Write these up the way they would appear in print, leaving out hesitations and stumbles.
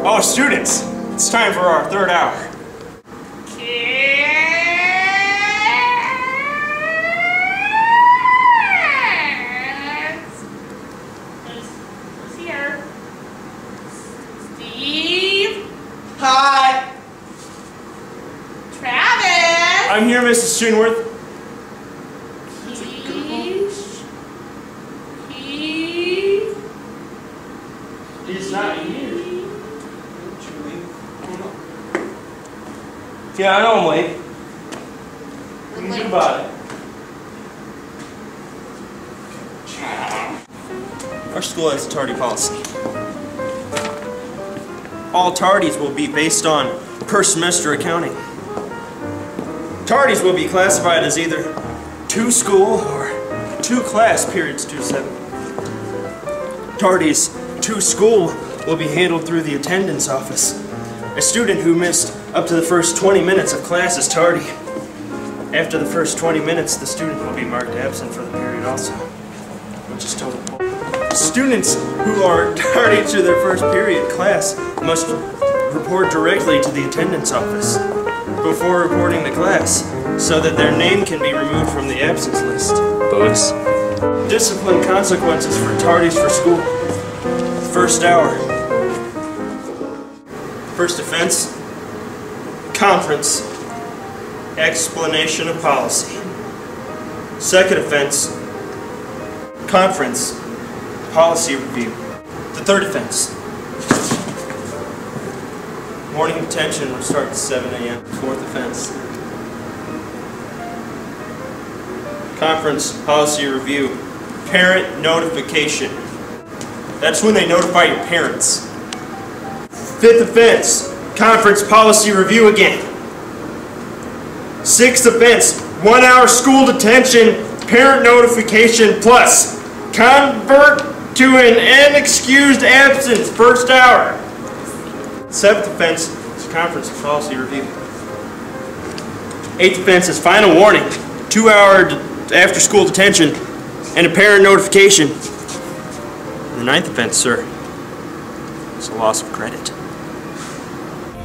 Oh, students, it's time for our third hour. Who's here? Steve? Hi. Travis? I'm here, Mrs. Chinworth. He's not here. Yeah, I know I'm late. What do you do about it? Our school has a tardy policy. All tardies will be based on per semester accounting. Tardies will be classified as either 2 school or 2 class periods 2-7. Tardies 2 school will be handled through the attendance office. A student who missed up to the first 20 minutes of class is tardy. After the first 20 minutes, the student will be marked absent for the period also, which is total. Students who are tardy to their first period class must report directly to the attendance office before reporting to class so that their name can be removed from the absence list. Books. Discipline consequences for tardies for school. First hour. First offense, conference, explanation of policy. Second offense, conference, policy review. The third offense, morning detention will start at 7 a.m. Fourth offense, conference, policy review, parent notification. That's when they notify your parents. Fifth offense, conference policy review again. Sixth offense, 1 hour school detention, parent notification plus convert to an unexcused absence, first hour. Seventh offense is conference policy review. Eighth offense is final warning, 2 hour after school detention, and a parent notification. The ninth offense, sir, is a loss of credit.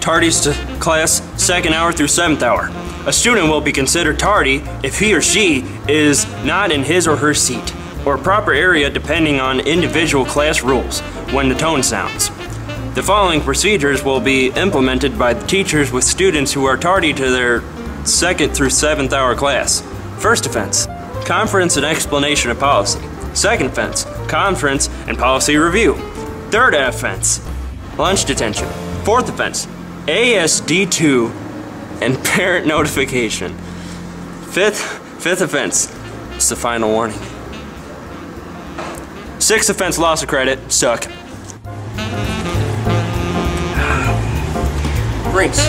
Tardies to class, 2nd hour through 7th hour. A student will be considered tardy if he or she is not in his or her seat or proper area depending on individual class rules when the tone sounds. The following procedures will be implemented by the teachers with students who are tardy to their 2nd through 7th hour class. First offense, conference and explanation of policy. Second offense, conference and policy review. Third offense, lunch detention. Fourth offense, ASD2 and parent notification. Fifth offense, it's the final warning. Sixth offense, loss of credit, stuck. Drinks.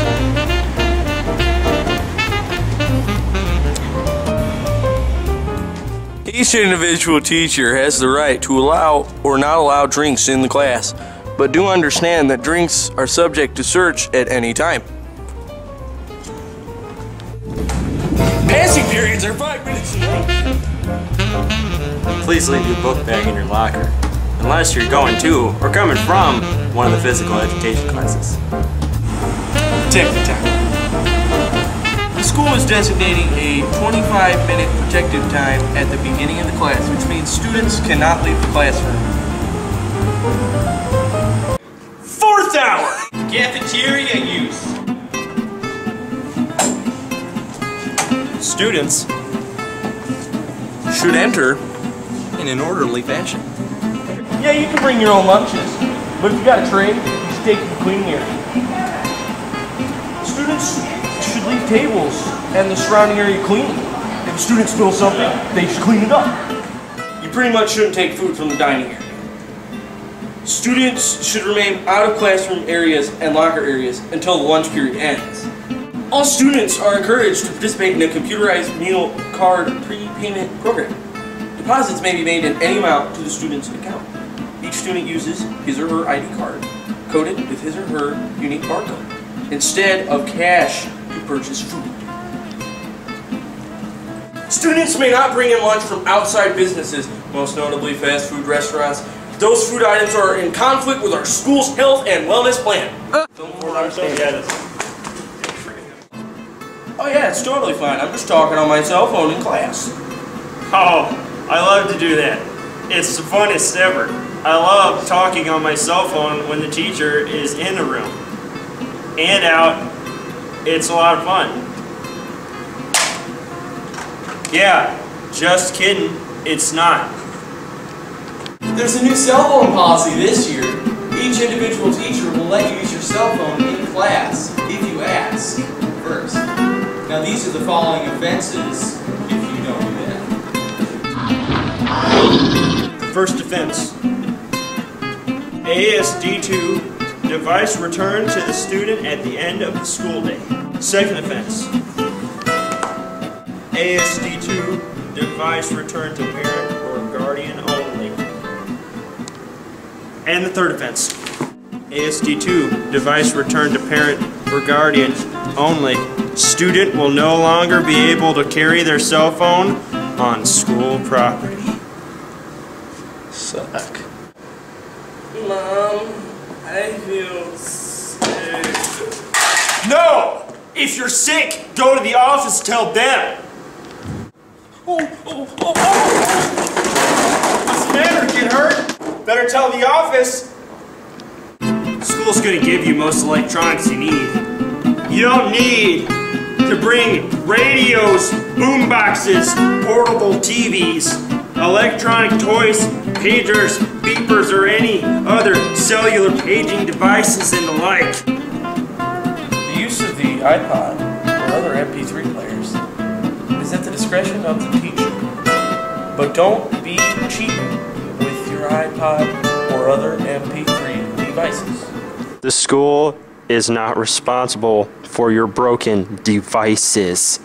Each individual teacher has the right to allow or not allow drinks in the class, but do understand that drinks are subject to search at any time. Passing periods are 5 minutes long. Please leave your book bag in your locker, unless you're going to or coming from one of the physical education classes. Protected time. The school is designating a 25-minute protective time at the beginning of the class, which means students cannot leave the classroom. Fourth hour! Cafeteria use. Students Should enter in an orderly fashion. Yeah, you can bring your own lunches, but if you got a tray, you should take it to the cleaning area. Students should leave tables and the surrounding area clean. If students spill something, they should clean it up. You pretty much shouldn't take food from the dining area. Students should remain out of classroom areas and locker areas until the lunch period ends. All students are encouraged to participate in a computerized meal card prepayment program. Deposits may be made in any amount to the student's account. Each student uses his or her ID card, coded with his or her unique barcode, instead of cash to purchase food. Students may not bring in lunch from outside businesses, most notably fast food restaurants, those food items are in conflict with our school's health and wellness plan. Oh yeah, it's totally fine. I'm just talking on my cell phone in class. Oh, I love to do that. It's the funnest ever. I love talking on my cell phone when the teacher is in the room. And out. It's a lot of fun. Yeah, just kidding. It's not. There's a new cell phone policy this year. Each individual teacher will let you use your cell phone in class if you ask first. Now these are the following offenses if you don't do that. First offense. ASD2, device returned to the student at the end of the school day. Second offense. ASD2, device returned to parent or guardian only. And the third offense. ASD2, device returned to parent or guardian only. Student will no longer be able to carry their cell phone on school property. Suck. Mom, I feel sick. No! If you're sick, go to the office, tell them. What's the matter? Get hurt? Better tell the office. School's gonna give you most electronics you need. You don't need to bring radios, boomboxes, portable TVs, electronic toys, pagers, beepers, or any other cellular paging devices and the like. The use of the iPod or other MP3 players is at the discretion of the teacher. But don't be cheap with your iPod or other MP3 devices. The school is not responsible for your broken devices.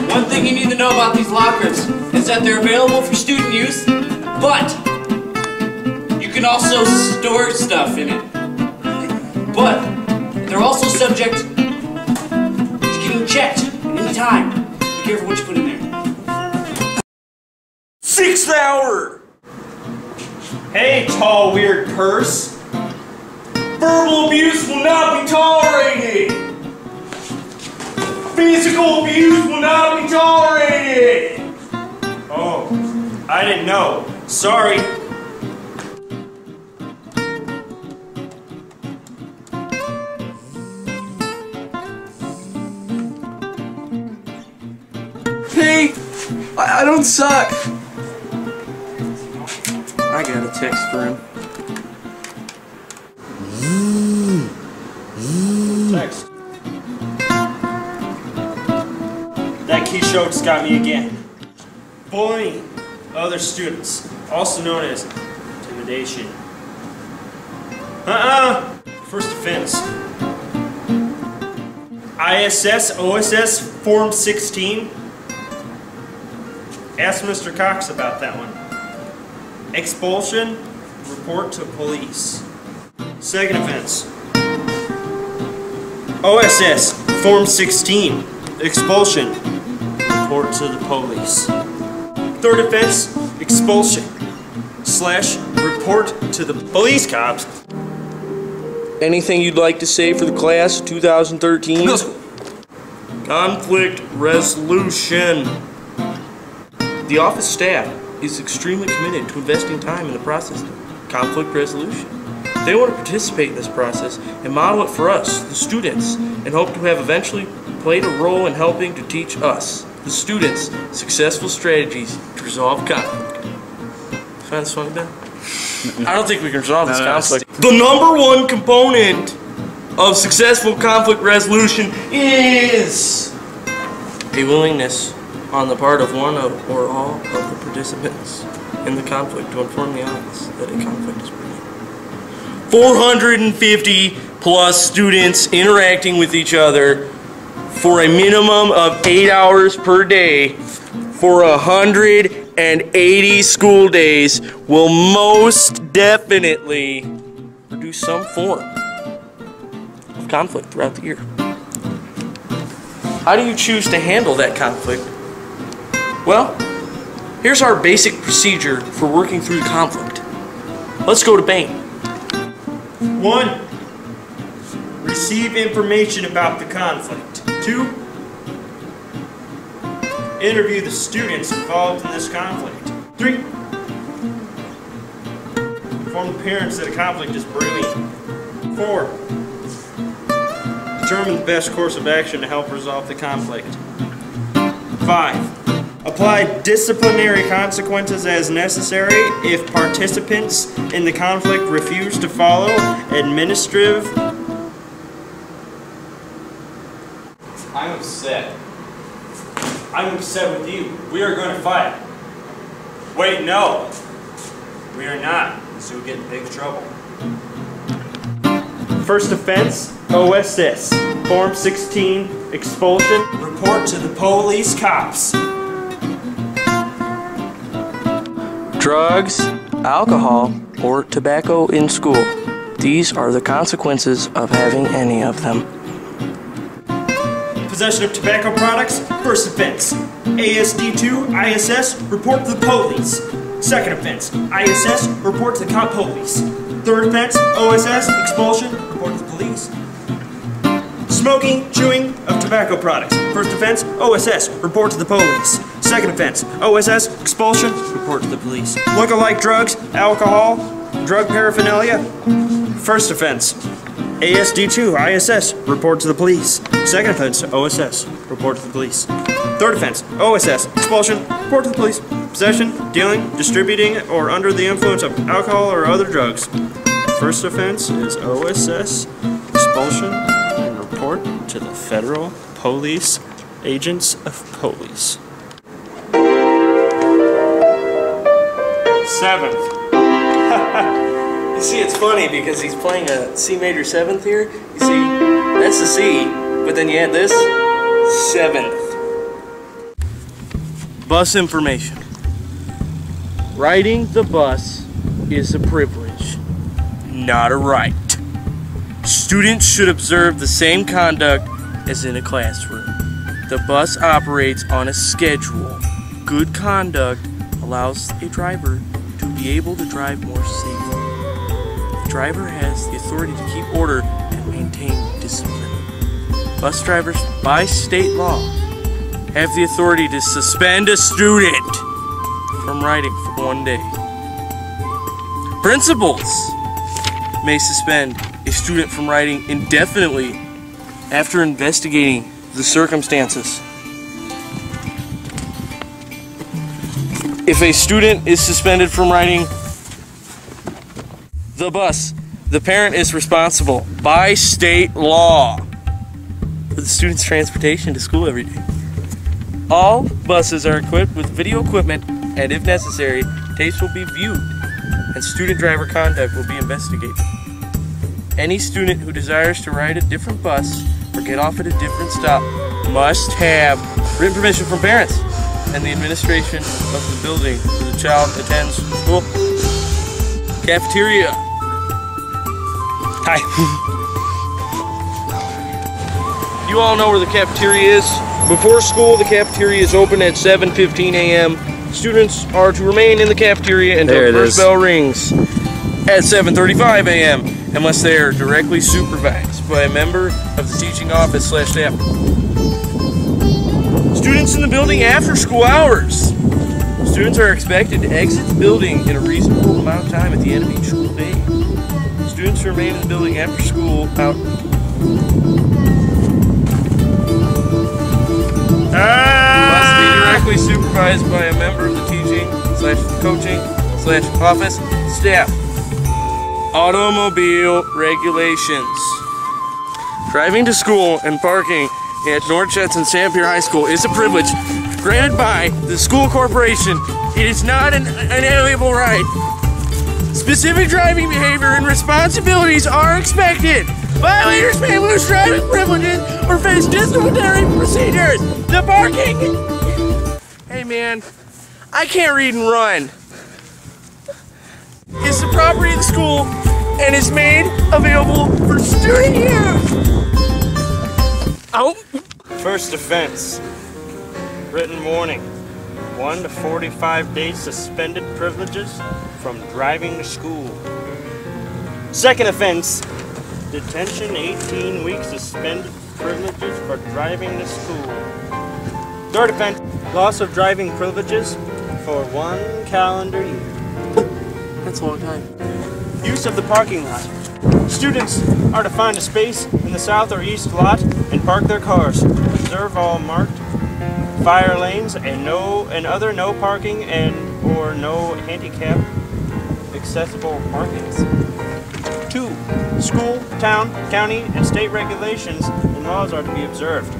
One thing you need to know about these lockers is that they're available for student use, but you can also store stuff in it. But they're also subject to getting checked at any time. Be careful what you put in there. 6th hour! Hey, tall, weird purse. Verbal abuse will not be tolerated! Physical abuse will not be tolerated! Oh, I didn't know. Sorry. Hey, I don't suck. I got a text for him. Text. That Keyshote's got me again. Bullying other students, also known as intimidation. First offense. ISS OSS Form 16. Ask Mr. Cox about that one. Expulsion, report to police. Second offense. OSS Form 16. Expulsion, report to the police. Third offense, expulsion / report to the police cops. Anything you'd like to say for the class of 2013? Middle school. Conflict resolution. The office staff is extremely committed to investing time in the process of conflict resolution. They want to participate in this process and model it for us, the students, and hope to have eventually played a role in helping to teach us, the students, successful strategies to resolve conflict. Find this funny, Ben? I don't think we can resolve this conflict. The number one component of successful conflict resolution is a willingness on the part of one or all of the participants in the conflict to inform the office that a conflict is brewing. 450 plus students interacting with each other for a minimum of 8 hours per day for 180 school days will most definitely produce some form of conflict throughout the year. How do you choose to handle that conflict? Well, here's our basic procedure for working through conflict. Let's go to Bane. 1. Receive information about the conflict. 2. Interview the students involved in this conflict. 3. Inform the parents that a conflict is brewing. 4. Determine the best course of action to help resolve the conflict. 5. Apply disciplinary consequences as necessary if participants in the conflict refuse to follow administrative. I'm upset. I'm upset with you. We are going to fight. Wait, no. We are not, so we get in big trouble. First offense, OSS. Form 16, expulsion. Report to the police cops. Drugs, alcohol, or tobacco in school. These are the consequences of having any of them. Possession of tobacco products, first offense. ASD2, ISS, report to the police. Second offense, ISS, report to the cop police. Third offense, OSS, expulsion, report to the police. Smoking, chewing of tobacco products. First offense, OSS, report to the police. Second offense, OSS, expulsion, report to the police. Look-alike drugs, alcohol, drug paraphernalia. First offense, ASD2, ISS, report to the police. Second offense, OSS, report to the police. Third offense, OSS, expulsion, report to the police. Possession, dealing, distributing, or under the influence of alcohol or other drugs. First offense is OSS, expulsion, and report to the federal police agents of police. 7th. You see, it's funny because he's playing a C major 7th here. You see, that's the C, but then you add this, 7th. Bus information. Riding the bus is a privilege, not a right. Students should observe the same conduct as in a classroom. The bus operates on a schedule. Good conduct allows a driver to be able to drive more safely. The driver has the authority to keep order and maintain discipline. Bus drivers, by state law, have the authority to suspend a student from riding for 1 day. Principals may suspend a student from riding indefinitely after investigating the circumstances. If a student is suspended from riding the bus, the parent is responsible by state law for the student's transportation to school every day. All buses are equipped with video equipment, and if necessary, tapes will be viewed and student driver conduct will be investigated. Any student who desires to ride a different bus or get off at a different stop must have written permission from parents and the administration of the building where the child attends school. Cafeteria. Hi. You all know where the cafeteria is. Before school, the cafeteria is open at 7:15 a.m. Students are to remain in the cafeteria until the first bell rings at 7:35 a.m. unless they are directly supervised by a member of the teaching office / staff. Students in the building after school hours. Students are expected to exit the building in a reasonable amount of time at the end of each school day. Students who remain in the building after school out. Must be directly supervised by a member of the teaching / coaching / office staff. Automobile regulations. Driving to school and parking at North Judson-San Pierre High School is a privilege granted by the school corporation. It is not an inalienable right. Specific driving behavior and responsibilities are expected. Violators may lose driving privileges or face disciplinary procedures. The parking... Hey man, I can't read and run. It's the property of the school and is made available for student use. Oh. First offense, written warning. 1 to 45 days suspended privileges from driving to school. Second offense, detention 18 weeks suspended privileges for driving to school. Third offense, loss of driving privileges for 1 calendar year. That's a long time. Use of the parking lot. Students are to find a space in the south or east lot and park their cars. Observe all marked fire lanes and other no parking or no handicap accessible markings. 2. School, town, county, and state regulations and laws are to be observed.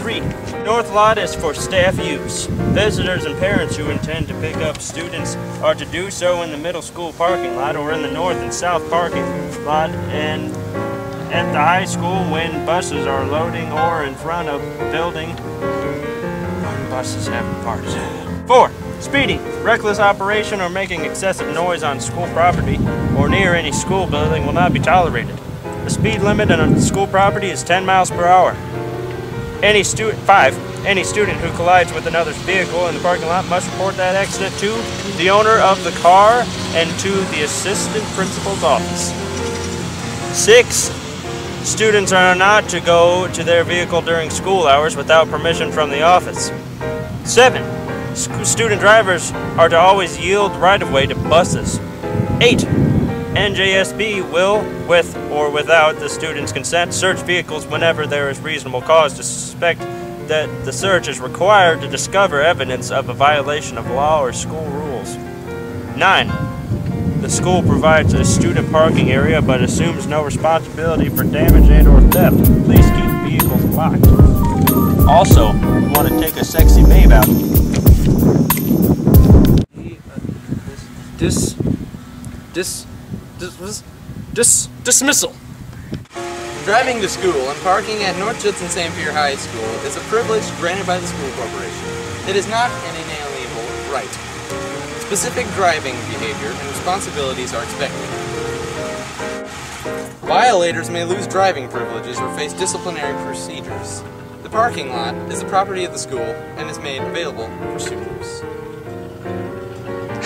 3. North lot is for staff use. Visitors and parents who intend to pick up students are to do so in the middle school parking lot or in the north and south parking lot and at the high school when buses are loading or in front of building when buses have parked. 4. Speeding, reckless operation or making excessive noise on school property or near any school building will not be tolerated. The speed limit on school property is 10 miles per hour. 5. Any student who collides with another's vehicle in the parking lot must report that accident to the owner of the car and to the assistant principal's office. 6. Students are not to go to their vehicle during school hours without permission from the office. 7. Student drivers are to always yield right-of-way to buses. 8. NJSB will, with or without the student's consent, search vehicles whenever there is reasonable cause to suspect that the search is required to discover evidence of a violation of law or school rules. 9. The school provides a student parking area but assumes no responsibility for damage and or theft. Please keep vehicles locked. Also, you want to take a sexy babe out. Dismissal. Driving to school and parking at North Judson-San Pierre High School is a privilege granted by the school corporation. It is not an inalienable right. Specific driving behavior and responsibilities are expected. Violators may lose driving privileges or face disciplinary procedures. The parking lot is the property of the school and is made available for student use.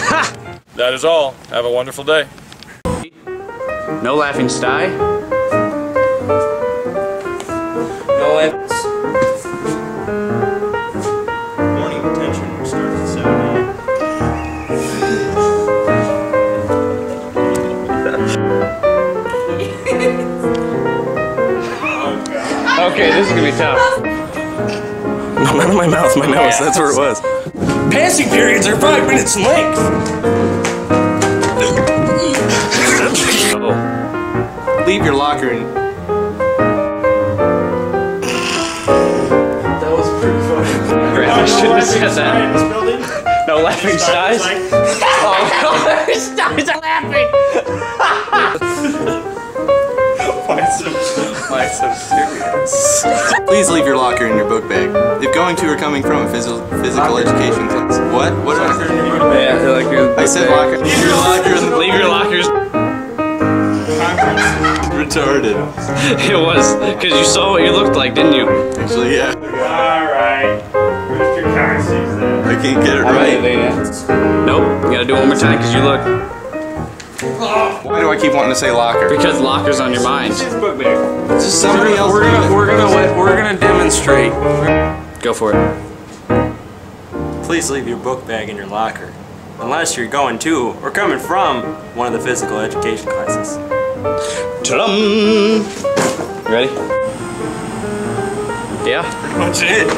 Ha! That is all. Have a wonderful day. No laughing sty. No laughing. Morning detention starts at 7 a.m. Okay, this is gonna be tough. No, not in my mouth, my nose. That's where it was. Passing periods are 5 minutes in length. Leave your locker in. That was pretty funny. Crap, I shouldn't have said that. In this building? No laughing styes? Oh, no laughing styes are laughing! Why so serious? Please leave your locker in your book bag. If going to or coming from a physical education class. What? What did I say? Yeah, like I said locker. Leave your locker in the leave your lockers. Retarded. It was, because you saw what you looked like, didn't you? Actually, yeah. Alright. Mr. Car sees that. I can't get it right. Nope, you gotta do it one more time because you look. Why do I keep wanting to say locker? Because locker's on your mind. Just somebody else. We're gonna demonstrate. Go for it. Please leave your book bag in your locker. Unless you're going to or coming from one of the physical education classes. Ta-dum! You ready? Yeah? Pretty much it.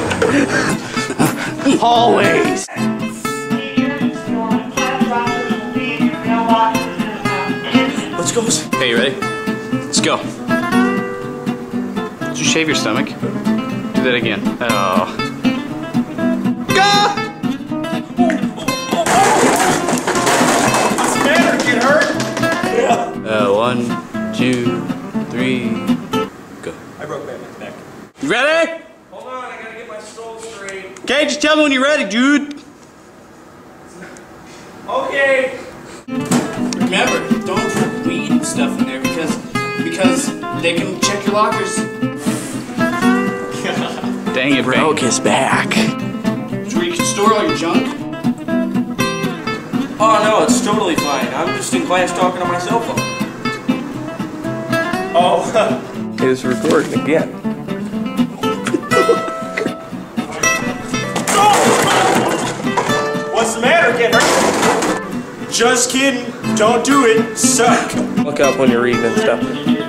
Always! Let's go. Okay, you ready? Let's go. Did you shave your stomach? Do that again. Oh. Go! What's the matter? Get hurt? Yeah. 1, 2, 3, go. I broke my neck. You ready? Hold on, I gotta get my soul straight. Okay, just tell me when you're ready, dude. Okay. Remember, don't put weed and stuff in there because they can check your lockers. Dang it, Broke his back. It's where you can store all your junk. Oh no, it's totally fine. I'm just in class talking to my cell phone. Oh, Is recording again. What's the matter? Get hurt? Just kidding. Don't do it. Suck. Look up when you're reading and stuff.